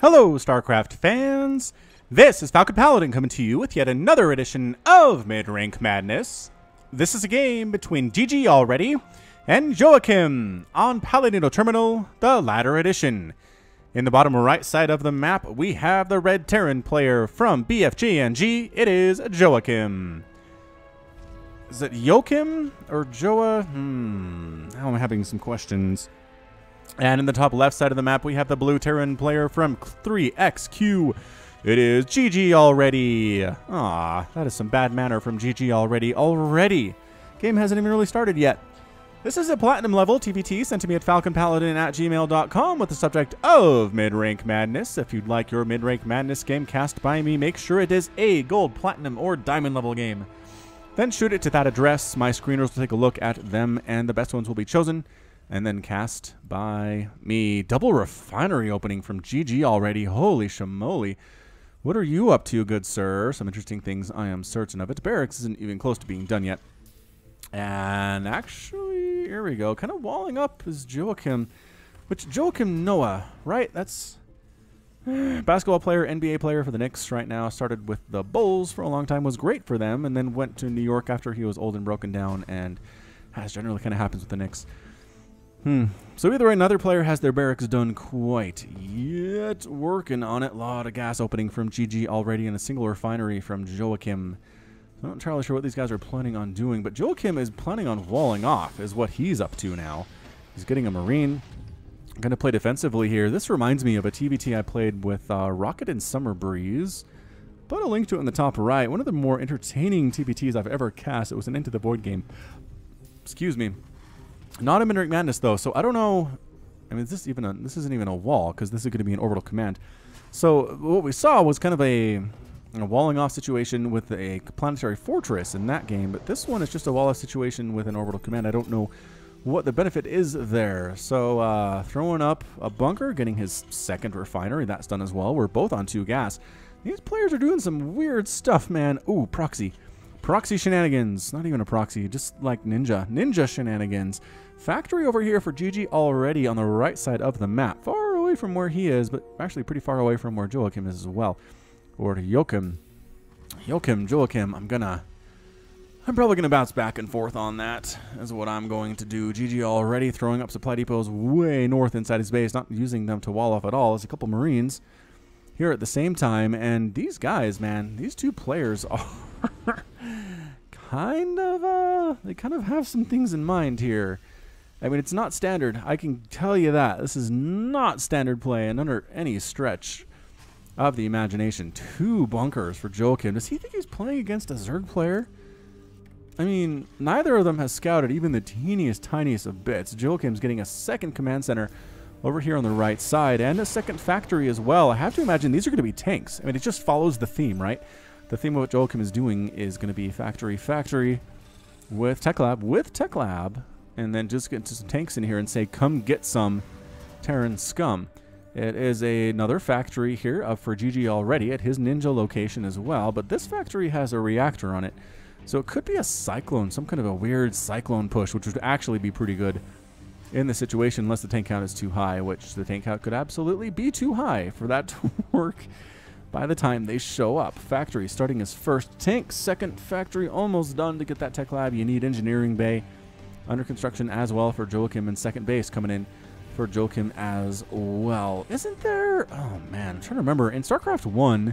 Hello, StarCraft fans! This is Falcon Paladin coming to you with yet another edition of Mid-Rank Madness. This is a game between GGAlready and Joakim on Paladino Terminal, the latter edition. In the bottom right side of the map, we have the Red Terran player from BFGNG. It is Joakim. Is it Joakim or Joa? Now I'm having some questions. And in the top left side of the map, we have the Blue Terran player from 3XQ. It is GGAlready. Ah, that is some bad manner from GGAlready already. Game hasn't even really started yet. This is a platinum level TVT sent to me at falconpaladin@gmail.com with the subject of Mid-Rank Madness. If you'd like your Mid-Rank Madness game cast by me, make sure it is a gold, platinum, or diamond level game. Then shoot it to that address. My screeners will take a look at them, and the best ones will be chosen and then cast by me. Double refinery opening from GGAlready. Holy shamoly. What are you up to, good sir? Some interesting things, I am certain of it. Barracks isn't even close to being done yet. And actually, here we go. Kind of walling up is Joakim. Which, Joakim Noah, right? That's basketball player, NBA player for the Knicks right now. Started with the Bulls for a long time. Was great for them. And then went to New York after he was old and broken down. And as generally kind of happens with the Knicks. So either way, another player has their barracks done quite yet. Working on it. A lot of gas opening from GGAlready and a single refinery from Joakim. I'm not entirely sure what these guys are planning on doing, but Joakim is planning on walling off is what he's up to now. He's getting a Marine. I'm going to play defensively here. This reminds me of a TVT I played with Rocket and Summer Breeze. Put a link to it in the top right. One of the more entertaining TVTs I've ever cast. It was an Into the Void game. Excuse me. Not a Mid-Rank Madness, though, so I don't know. I mean, this isn't even a wall, because this is going to be an orbital command. So what we saw was kind of a walling off situation with a planetary fortress in that game, but this one is just a wall off situation with an orbital command. I don't know what the benefit is there. So throwing up a bunker, getting his second refinery, that's done as well. We're both on 2 gas. These players are doing some weird stuff, man. Ooh, proxy. Proxy shenanigans. Not even a proxy, just like ninja shenanigans. Factory over here for GGAlready on the right side of the map. Far away from where he is, but actually pretty far away from where Joakim is as well. Or Joakim, I'm probably gonna bounce back and forth on that, is what I'm going to do. GGAlready throwing up supply depots way north inside his base, not using them to wall off at all. There's a couple Marines here at the same time, and these guys, man, these 2 players are they kind of have some things in mind here. I mean, it's not standard. I can tell you that. This is not standard play and under any stretch of the imagination. 2 bunkers for Joakim. Does he think he's playing against a Zerg player? I mean, neither of them has scouted even the teeniest, tiniest of bits. Joakim's getting a second command center over here on the right side and a second factory as well. I have to imagine these are going to be tanks. I mean, it just follows the theme, right? The theme of what Joakim is doing is going to be factory with tech lab, and then just get into some tanks in here and say, come get some Terran scum. It is another factory here for GGAlready at his ninja location as well, but this factory has a reactor on it. So it could be a Cyclone, some kind of a weird Cyclone push, which would actually be pretty good in the situation unless the tank count is too high, which the tank count could absolutely be too high for that to work by the time they show up. Factory starting his first tank, second factory almost done to get that tech lab. You need engineering bay under construction as well for Joakim, and second base coming in for Joakim as well. Isn't there? Oh man, I'm trying to remember. In StarCraft 1,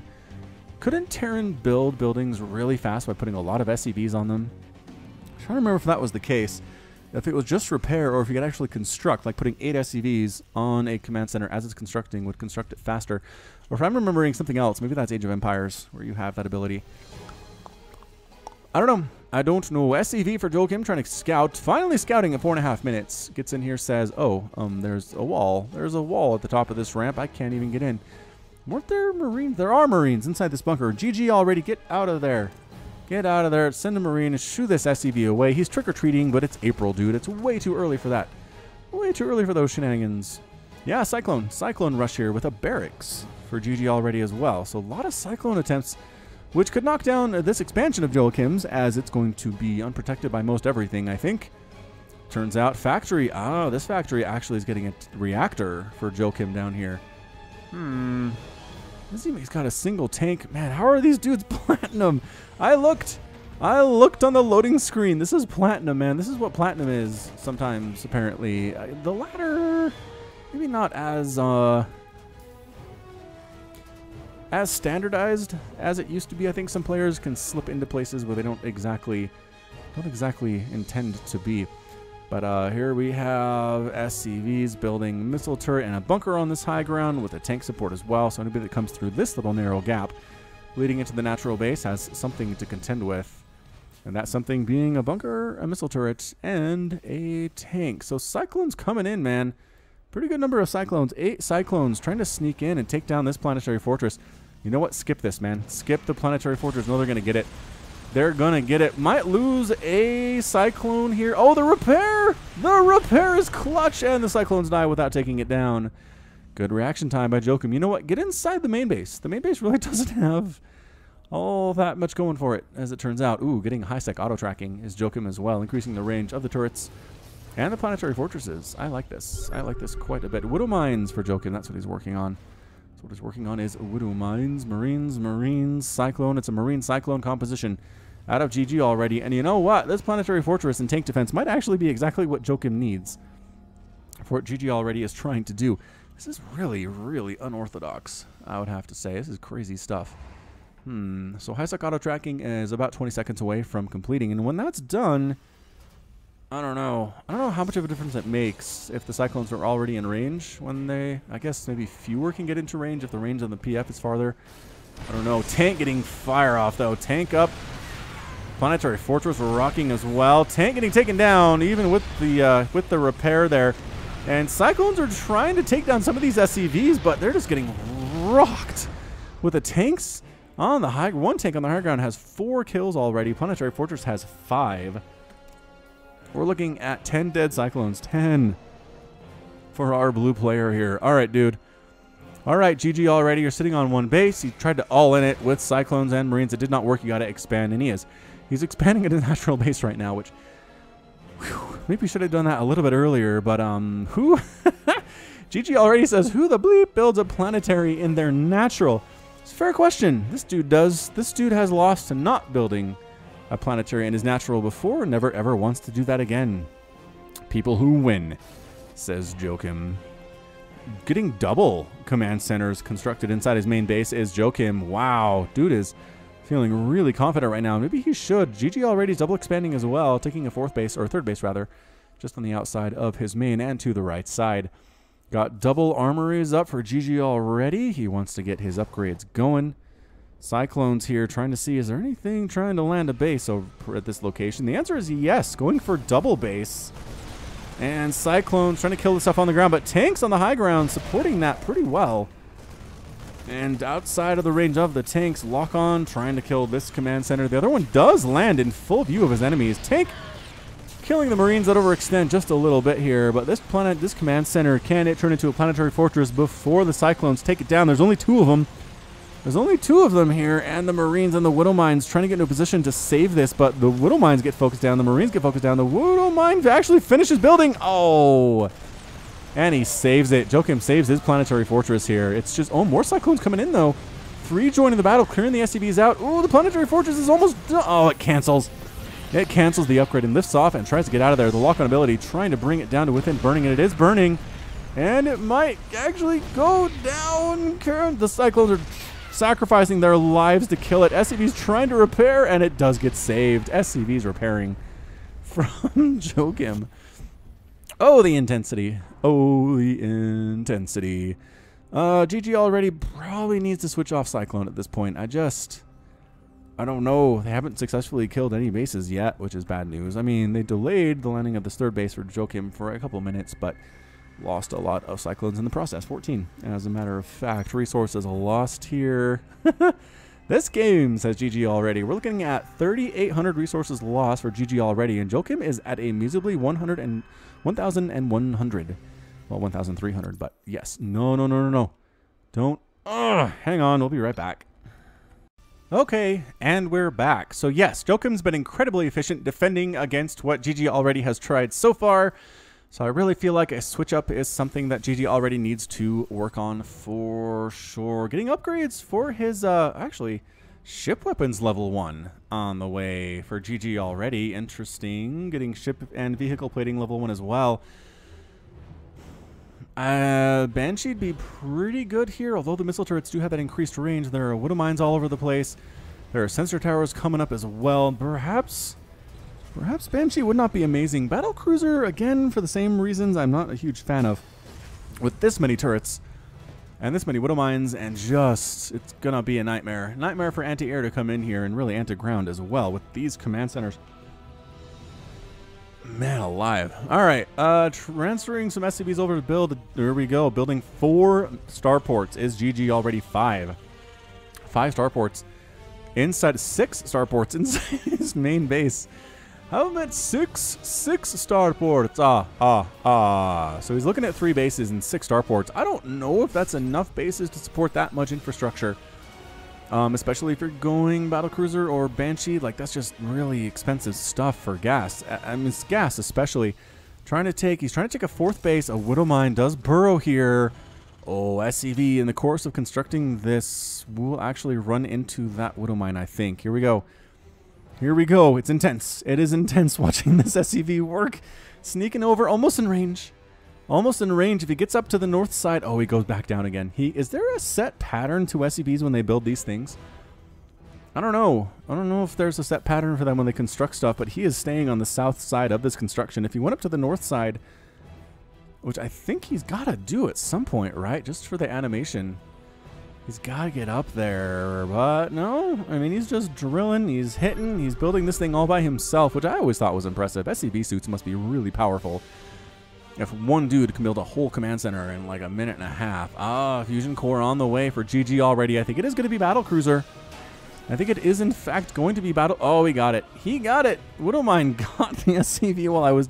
couldn't Terran build buildings really fast by putting a lot of SCVs on them? I'm trying to remember if that was the case. If it was just repair, or if you could actually construct, like putting 8 SCVs on a command center as it's constructing would construct it faster. Or if I'm remembering something else, maybe that's Age of Empires, where you have that ability. I don't know. SCV for Joakim trying to scout. Finally scouting at 4.5 minutes. Gets in here, says, there's a wall. There's a wall at the top of this ramp. I can't even get in. Weren't there Marines? There are Marines inside this bunker. GGAlready, get out of there. Get out of there. Send a Marine and shoo this SCV away. He's trick-or-treating, but it's April, dude. It's way too early for that. Way too early for those shenanigans. Yeah, Cyclone. Cyclone rush here with a barracks for GGAlready as well. So a lot of Cyclone attempts, which could knock down this expansion of Joakim's, as it's going to be unprotected by most everything, I think. Turns out factory. This factory actually is getting a reactor for Joakim down here. He's got a single tank. Man, how are these dudes platinum? I looked on the loading screen. This is platinum, man. This is what platinum is sometimes, apparently. The ladder, maybe not as standardized as it used to be. I think some players can slip into places where they don't exactly intend to be. But here we have SCVs building missile turret and a bunker on this high ground with a tank support as well. So anybody that comes through this little narrow gap leading into the natural base has something to contend with. And that something being a bunker, a missile turret, and a tank. So Cyclone's coming in, man. Pretty good number of Cyclones. 8 Cyclones trying to sneak in and take down this planetary fortress. You know what? Skip this, man. Skip the planetary fortress. No, they're going to get it. They're going to get it. Might lose a Cyclone here. Oh, the repair! The repair is clutch, and the Cyclones die without taking it down. Good reaction time by Joakim. You know what? Get inside the main base. The main base really doesn't have all that much going for it, as it turns out. Ooh, getting high-sec auto-tracking is Joakim as well, increasing the range of the turrets and the planetary fortresses. I like this. I like this quite a bit. Widow Mines for Joakim. That's what he's working on. So what he's working on is Widow Mines, Marines, Cyclone. It's a Marine Cyclone composition out of GGAlready. And you know what? This planetary fortress and tank defense might actually be exactly what Joakim needs for what GGAlready is trying to do. This is really, really unorthodox, I would have to say. This is crazy stuff. So high-sec auto-tracking is about 20 seconds away from completing. And when that's done, I don't know how much of a difference it makes if the Cyclones are already in range when they, I guess maybe fewer can get into range if the range on the PF is farther. I don't know. Tank getting fire off, though. Tank up. Planetary Fortress rocking as well. Tank getting taken down, even with the repair there. And Cyclones are trying to take down some of these SCVs, but they're just getting rocked with the tanks on the high. One tank on the high ground has 4 kills already. Planetary Fortress has 5. We're looking at 10 dead Cyclones. 10 for our blue player here. All right, dude. All right, GGAlready. You're sitting on one base. You tried to all in it with Cyclones and Marines. It did not work. You got to expand, and he's expanding at a natural base right now, which maybe we should have done that a little bit earlier. But who? GGAlready says, who the bleep builds a planetary in their natural? It's a fair question. This dude does. This dude has lost to not building a planetary in his natural before, never ever wants to do that again. People who win, says Joakim. Getting double command centers constructed inside his main base is Joakim. Wow, dude is feeling really confident right now. Maybe he should. GGAlready's double expanding as well, taking a 4th base, or 3rd base rather, just on the outside of his main and to the right side. Got double armories up for GGAlready. He wants to get his upgrades going. Cyclones here trying to see, is there anything trying to land a base over at this location? The answer is yes, going for double base. And Cyclones trying to kill the stuff on the ground, but tanks on the high ground supporting that pretty well. And outside of the range of the tanks, lock on trying to kill this command center. The other one does land in full view of his enemies. Tank killing the Marines that overextend just a little bit here, but this command center, can it turn into a planetary fortress before the Cyclones take it down? There's only 2 of them. There's only 2 of them here, and the Marines and the Widow Mines trying to get into a position to save this, but the Widow Mines get focused down, the Marines get focused down, the Widow Mine actually finishes building. Oh! And he saves it. Joakim saves his planetary fortress here. It's just, oh, more Cyclones coming in, though. 3 joining the battle, clearing the SCVs out. Oh, the planetary fortress is almost done. Oh, it cancels. It cancels the upgrade and lifts off and tries to get out of there. The lock-on ability trying to bring it down to within burning, and it is burning. And it might actually go down. The Cyclones are sacrificing their lives to kill it. SCV's trying to repair, and it does get saved. SCV's repairing from Joakim. Oh, the intensity. Oh, the intensity. GGAlready probably needs to switch off Cyclone at this point. I don't know. They haven't successfully killed any bases yet, which is bad news. I mean, they delayed the landing of this 3rd base for Joakim for a couple minutes, but lost a lot of Cyclones in the process. 14, as a matter of fact. Resources lost here. This game, says GGAlready. We're looking at 3,800 resources lost for GGAlready, and Joakim is at a measly 1,100. Well, 1,300, but yes. No. Don't. Hang on. We'll be right back. Okay, and we're back. So yes, Joakim's been incredibly efficient defending against what GGAlready has tried so far. So I really feel like a switch up is something that GGAlready needs to work on for sure. Getting upgrades for his, actually, ship weapons level 1 on the way for GGAlready. Interesting. Getting ship and vehicle plating level 1 as well. Banshee'd be pretty good here, although the missile turrets do have that increased range. There are widow mines all over the place. There are sensor towers coming up as well. Perhaps Banshee would not be amazing. Battlecruiser, again, for the same reasons I'm not a huge fan of. With this many turrets and this many widow mines, and just, it's gonna be a nightmare. Nightmare for anti-air to come in here, and really anti-ground as well with these command centers. Man alive. Alright, transferring some SCVs over to build. There we go. Building 4 starports. Is GGAlready 5? 5 starports. Inside 6 starports inside his main base. How about 6 starports? So he's looking at 3 bases and 6 starports. I don't know if that's enough bases to support that much infrastructure. Especially if you're going Battlecruiser or Banshee, like that's just really expensive stuff for gas. I mean, it's gas especially. He's trying to take a 4th base. A widow mine does burrow here. Oh, SCV in the course of constructing this will actually run into that widow mine, I think. Here we go. Here we go. It's intense. It is intense watching this SCV work. Sneaking over, almost in range. Almost in range. If he gets up to the north side, oh, he goes back down again. Is there a set pattern to SCVs when they build these things? I don't know. I don't know if there's a set pattern for them when they construct stuff, but he is staying on the south side of this construction. If he went up to the north side, which I think he's got to do at some point, right? Just for the animation. He's got to get up there, but no. I mean, he's just drilling, he's hitting, he's building this thing all by himself, which I always thought was impressive. SCV suits must be really powerful. If one dude can build a whole command center in like a minute and a half. Ah, fusion core on the way for GGAlready. I think it is going to be Battlecruiser. I think it is in fact going to be Battle. Oh, he got it. He got it. Widowmine got the SCV while I was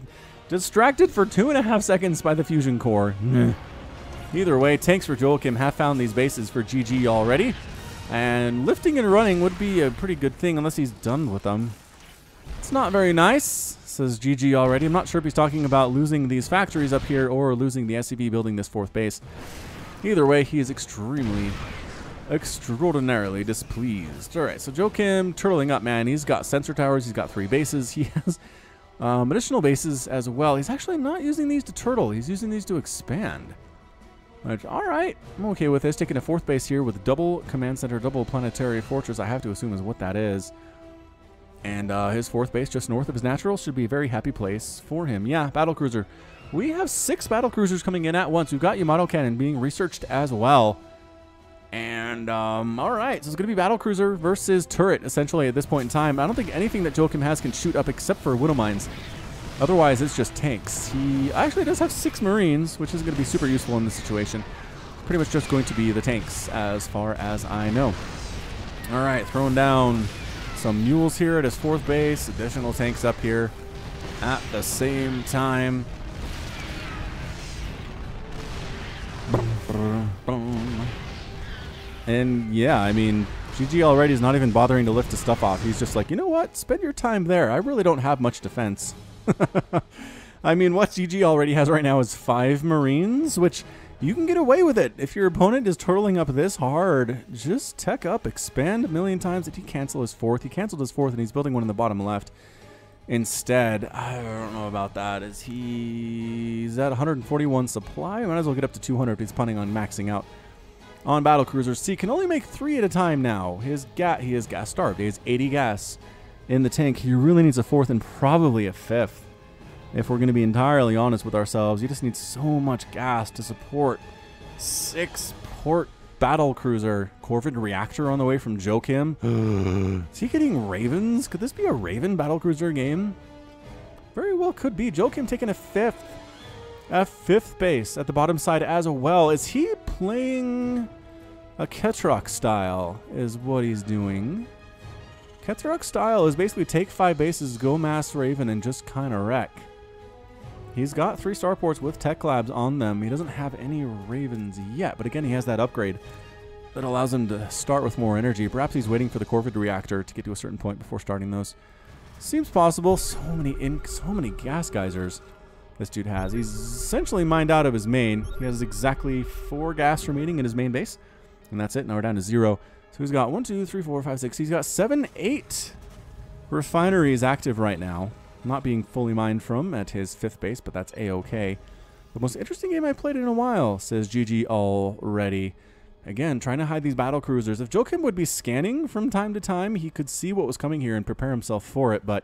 distracted for 2.5 seconds by the fusion core. Either way, tanks for Joakim have found these bases for GGAlready. And lifting and running would be a pretty good thing unless he's done with them. It's not very nice, says GGAlready. I'm not sure if he's talking about losing these factories up here or losing the SCV building this 4th base. Either way, he is extraordinarily displeased. All right, so Joakim turtling up, man. He's got sensor towers. He's got 3 bases. He has additional bases as well. He's actually not using these to turtle. He's using these to expand. Which, all right, I'm okay with this. Taking a 4th base here with double command center, double planetary fortress, I have to assume is what that is. And his 4th base just north of his natural should be a very happy place for him. Yeah, Battlecruiser. We have 6 Battlecruisers coming in at once. We've got Yamato Cannon being researched as well. And, all right, so it's going to be Battlecruiser versus turret, essentially, at this point in time. I don't think anything that Joakim has can shoot up except for widow mines. Otherwise, it's just tanks. He actually does have 6 Marines, which is going to be super useful in this situation. Pretty much just going to be the tanks, as far as I know. All right, throwing down some mules here at his 4th base. Additional tanks up here at the same time. And yeah, I mean, GGAlready is not even bothering to lift his stuff off. He's just like, you know what? Spend your time there. I really don't have much defense. I mean, what GGAlready has right now is 5 Marines, which you can get away with it. If your opponent is turtling up this hard, just tech up, expand a million times. Did he cancel his 4th? He canceled his 4th, and he's building one in the bottom left. Instead, I don't know about that. He's at 141 supply. Might as well get up to 200 if he's planning on maxing out on Battlecruisers. See, can only make 3 at a time now. He is gas starved. He has 80 gas in the tank. He really needs a 4th and probably a 5th. If we're going to be entirely honest with ourselves, you just need so much gas to support 6 port Battlecruiser. Corvid reactor on the way from Joakim. Is he getting Ravens? Could this be a Raven Battlecruiser game? Very well could be. Joakim taking a 5th. A 5th base at the bottom side as well. Is he playing a Ketroc style is what he's doing. Ketroc style is basically take 5 bases, go mass Raven, and just kind of wreck. He's got 3 starports with tech labs on them. He doesn't have any Ravens yet, but again, he has that upgrade that allows him to start with more energy. Perhaps he's waiting for the Corvid reactor to get to a certain point before starting those. Seems possible. So many gas geysers this dude has. He's essentially mined out of his main. He has exactly 4 gas remaining in his main base. And that's it. Now we're down to 0. So he's got 1, 2, 3, 4, 5, 6. He's got 7, 8 refineries active right now. Not being fully mined from at his 5th base, but that's A-okay. The most interesting game I played in a while, says GGAlready. Again, trying to hide these battle cruisers. If Joakim would be scanning from time to time, he could see what was coming here and prepare himself for it, but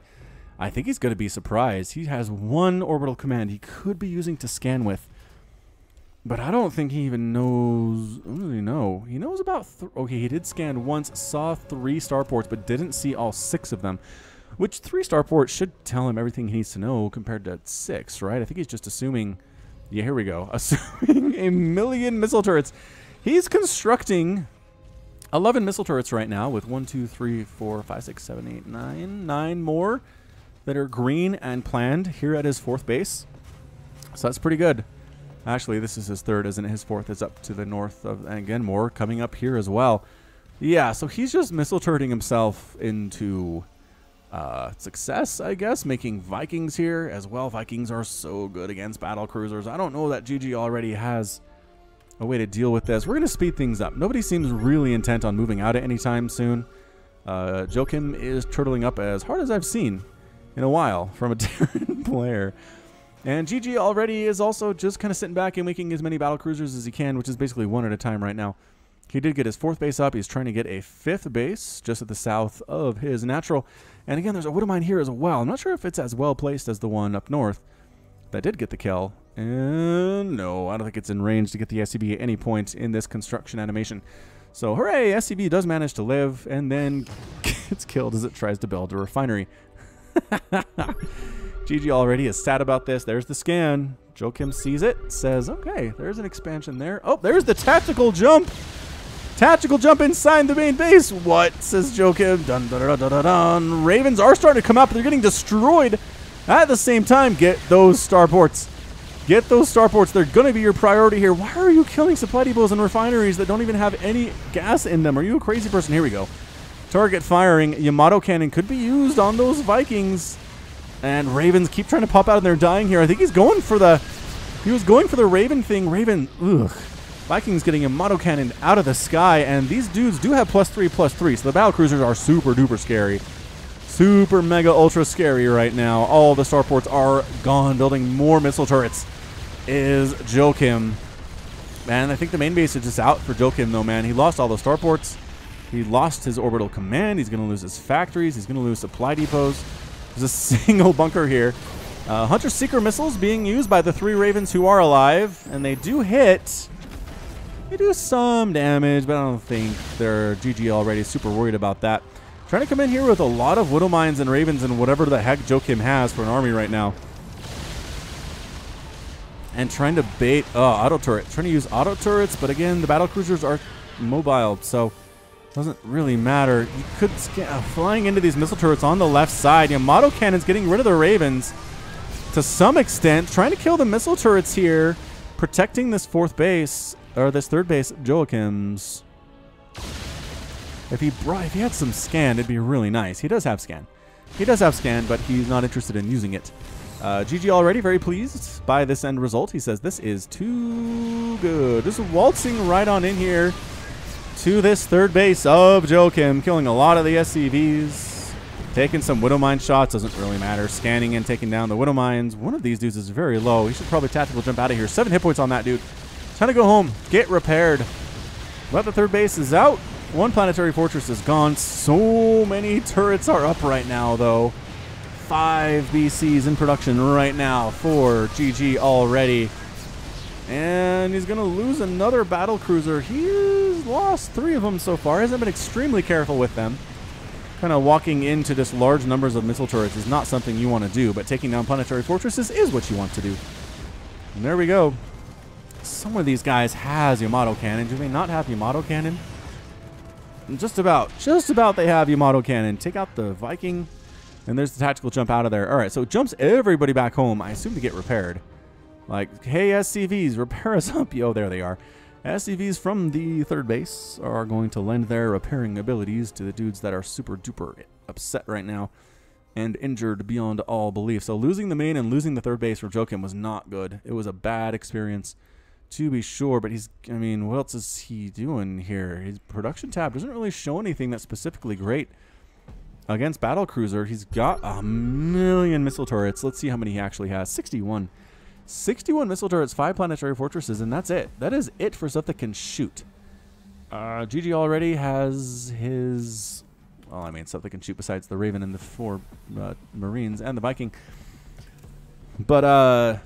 I think he's going to be surprised. He has 1 orbital command he could be using to scan with, but I don't think he even knows. What does he know? He knows about... Okay, he did scan once, saw 3 starports, but didn't see all 6 of them, which 3 starports should tell him everything he needs to know compared to 6, right? I think he's just assuming... Yeah, here we go. Assuming 1,000,000 missile turrets. He's constructing 11 missile turrets right now with 1, 2, 3, 4, 5, 6, 7, 8, 9. 9 more that are green and planned here at his 4th base. So that's pretty good. Actually, this is his 3rd, isn't it? His 4th is up to the north of, and again, more coming up here as well. Yeah, so he's just missile turreting himself into success, I guess, making Vikings here as well. Vikings are so good against battle cruisers. I don't know that GGAlready has a way to deal with this. We're going to speed things up. Nobody seems really intent on moving out at any time soon. Joakim is turtling up as hard as I've seen in a while from a Terran player. And GGAlready is also just kind of sitting back and making as many battle cruisers as he can, which is basically 1 at a time right now. He did get his 4th base up. He's trying to get a 5th base just at the south of his natural. And again, there's a Widow Mine here as well. I'm not sure if it's as well placed as the one up north that did get the kill. And no, I don't think it's in range to get the SCB at any point in this construction animation. So hooray, SCB does manage to live and then gets killed as it tries to build a refinery. GGAlready is sad about this. There's the scan. Joakim sees it, says, okay, there's an expansion there. Oh, there's the tactical jump. Tactical jump inside the main base. What, says Joakim. Dun, dun, dun, dun, dun, dun. Ravens are starting to come up, but they're getting destroyed. At the same time, get those starports. Get those starports. They're going to be your priority here. Why are you killing supply depots and refineries that don't even have any gas in them? Are you a crazy person? Here we go. Target firing. Yamato cannon could be used on those Vikings. And Ravens keep trying to pop out and they're dying here. I think he's going for the... He was going for the Raven thing. Raven... Ugh. Vikings getting Yamato cannon out of the sky. And these dudes do have +3/+3. So the battle cruisers are super duper scary. Super mega ultra scary right now. All the starports are gone. Building more missile turrets is Joakim. Man, I think the main base is just out for Joakim though, man. He lost all the starports. He lost his orbital command. He's going to lose his factories. He's going to lose supply depots. There's a single bunker here. Hunter Seeker missiles being used by the 3 Ravens who are alive. And they do hit. They do some damage, but I don't think they're GGAlready super worried about that. Trying to come in here with a lot of Widow Mines and Ravens and whatever the heck Joakim has for an army right now. And trying to bait auto turret. Trying to use auto turrets, but again, the battle cruisers are mobile, so it doesn't really matter. You could flying into these missile turrets on the left side. Yamato cannons getting rid of the Ravens to some extent. Trying to kill the missile turrets here. Protecting this 4th base, or this 3rd base of Joakim's. If he had some scan, it'd be really nice. He does have scan. He does have scan, but he's not interested in using it. GGAlready very pleased by this end result. He says, this is too good. Just waltzing right on in here to this 3rd base of Joakim, killing a lot of the SCVs, taking some Widow Mine shots, doesn't really matter. Scanning and taking down the Widow Mines. One of these dudes is very low. He should probably tactical jump out of here. 7 hit points on that dude. Time to go home. Get repaired. But the 3rd base is out. 1 planetary fortress is gone. So many turrets are up right now, though. 5 BCs in production right now for GGAlready. And he's going to lose another battle cruiser. He's lost 3 of them so far. Hasn't been extremely careful with them. Kind of walking into just large numbers of missile turrets is not something you want to do, but taking down planetary fortresses is what you want to do. And there we go. Some of these guys has Yamato cannon. Do they not have Yamato cannon? Just about they have Yamato cannon. Take out the Viking, and there's the tactical jump out of there. All right, so it jumps everybody back home, I assume to get repaired. Like, hey, SCVs, repair us up. Yo, there they are. SCVs from the 3rd base are going to lend their repairing abilities to the dudes that are super duper upset right now. and injured beyond all belief. So losing the main and losing the third base for Joakim was not good. It was a bad experience, to be sure. But he's, I mean, what else is he doing here? His production tab doesn't really show anything that's specifically great against Battlecruiser. He's got 1,000,000 missile turrets. Let's see how many he actually has. 61. 61 missile turrets, 5 planetary fortresses, and that's it. That is it for stuff that can shoot. GGAlready has his... Well, I mean, stuff that can shoot besides the Raven and the 4 Marines and the Viking. But,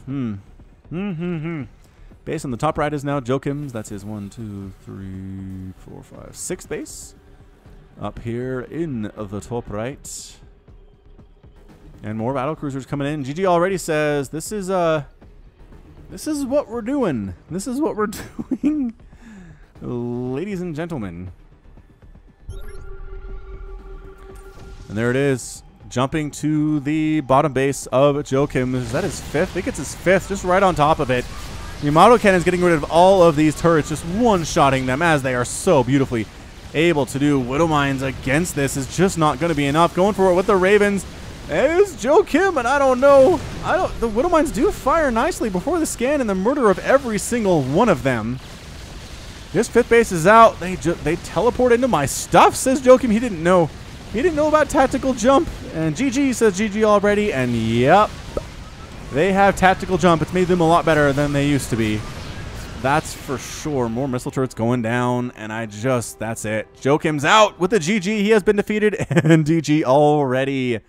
base on the top right is now Joakim's. That's his 1, 2, 3, 4, 5, 6th base. Up here in the top right. And more battlecruisers coming in. GGAlready says, this is what we're doing. This is what we're doing, ladies and gentlemen. And there it is, jumping to the bottom base of Joakim. Is that his 5th? I think it's his 5th, just right on top of it. The model cannon's getting rid of all of these turrets, just one-shotting them, as they are so beautifully able to do. Widow Mines against this is just not going to be enough. Going for it with the Ravens is Joakim, and I don't know. The Widow Mines do fire nicely before the scan and the murder of every single one of them. This 5th base is out. They teleport into my stuff, says Joakim. He didn't know. He didn't know about tactical jump. And GG says GGAlready. And yep, they have tactical jump. It's made them a lot better than they used to be. That's for sure. More missile turrets going down. And that's it. Joakim's out with the GG. He has been defeated. And GGAlready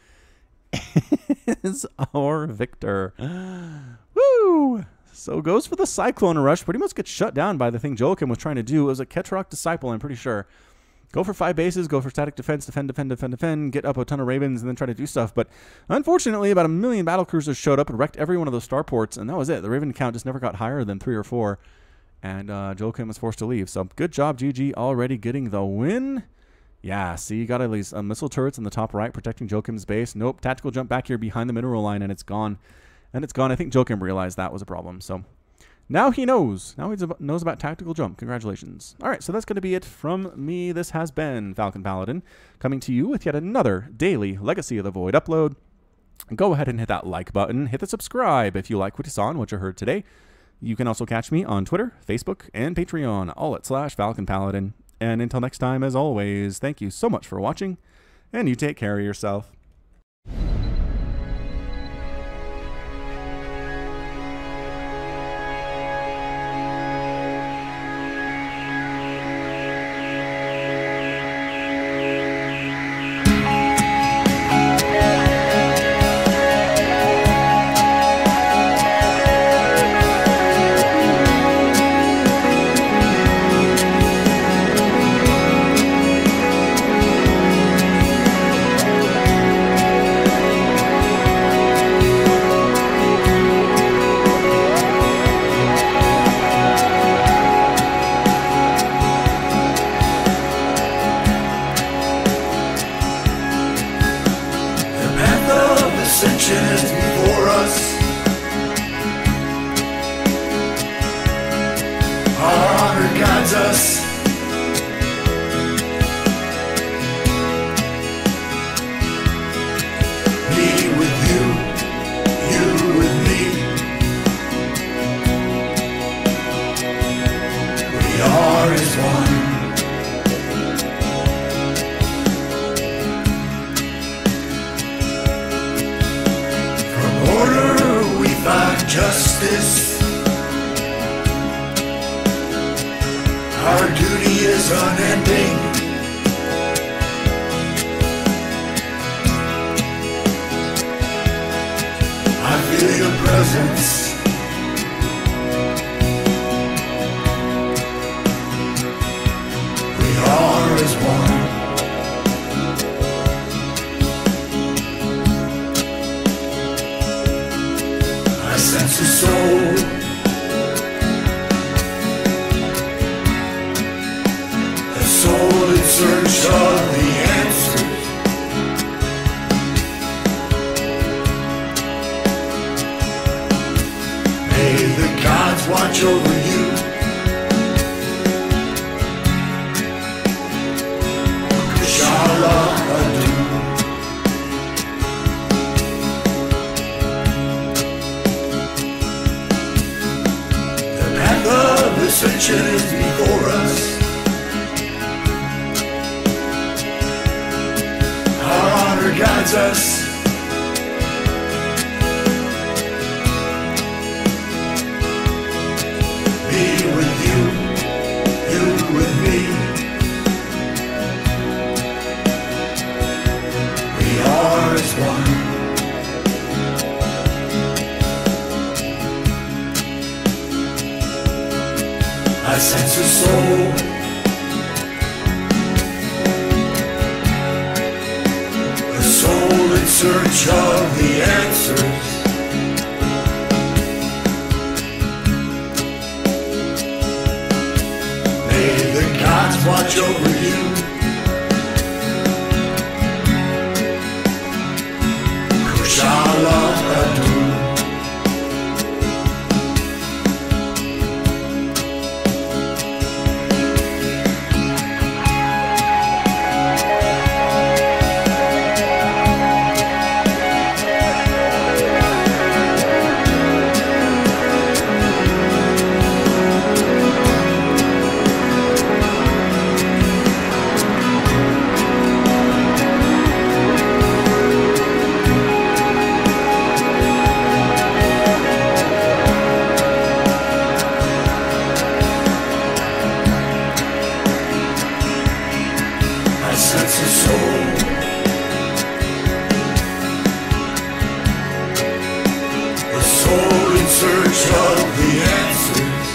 is our victor. Woo! So goes for the Cyclone rush. Pretty much gets shut down by the thing Joakim was trying to do. It was a Ketroc Disciple, I'm pretty sure. Go for 5 bases, go for static defense, defend, get up a ton of Ravens, and then try to do stuff. But unfortunately, about 1,000,000 battlecruisers showed up and wrecked every one of those starports, and that was it. The Raven count just never got higher than 3 or 4, and Joakim was forced to leave. So good job, GGAlready, getting the win. Yeah, see, you got at least missile turrets in the top right protecting Joakim's base. Nope, tactical jump back here behind the mineral line, and it's gone. And it's gone. I think Joakim realized that was a problem, so... Now he knows. Now he knows about tactical jump. Congratulations. All right, so that's going to be it from me. This has been Falcon Paladin, coming to you with yet another daily Legacy of the Void upload. Go ahead and hit that like button. Hit the subscribe if you like what you saw and what you heard today. You can also catch me on Twitter, Facebook, and Patreon, all at /Falcon Paladin. And until next time, as always, thank you so much for watching, and you take care of yourself. Before us, our honor guides us. Me with you, you with me. We are as one. Justice, our duty is unending. I feel your presence. We are as one. Sense of soul, a soul in search of the answers. May the gods watch over you. Inshallah, adu. ascension is before us. Our honor guides us. Me with you, you with me. We are as one. I sense a soul, a soul in search of the answers. May the gods watch over you. Kushala Adu. Search of the answers.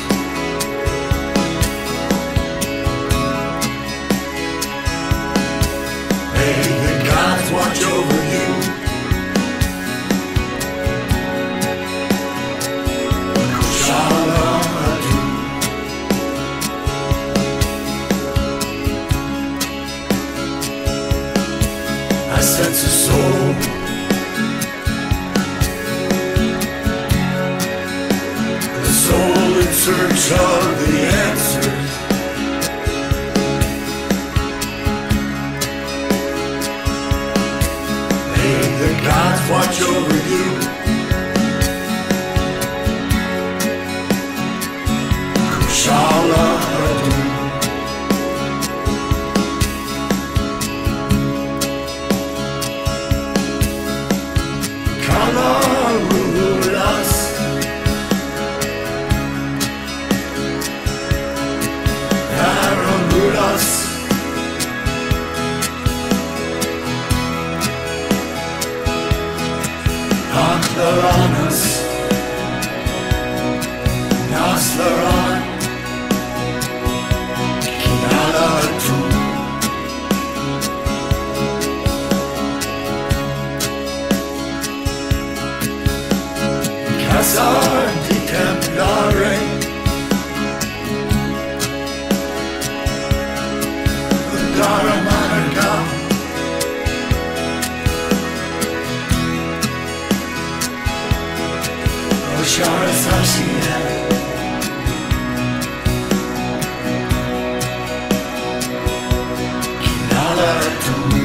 May the gods watch over you. Kushala Adu. I sense a soul, in search of the answers. May the gods watch over you. Kushala Adu. Kala Rulas. Naslaranus, Naslaran, Kinalatu. Casar di Templare, Daramanaka. Shara Sashia Kinala Tu.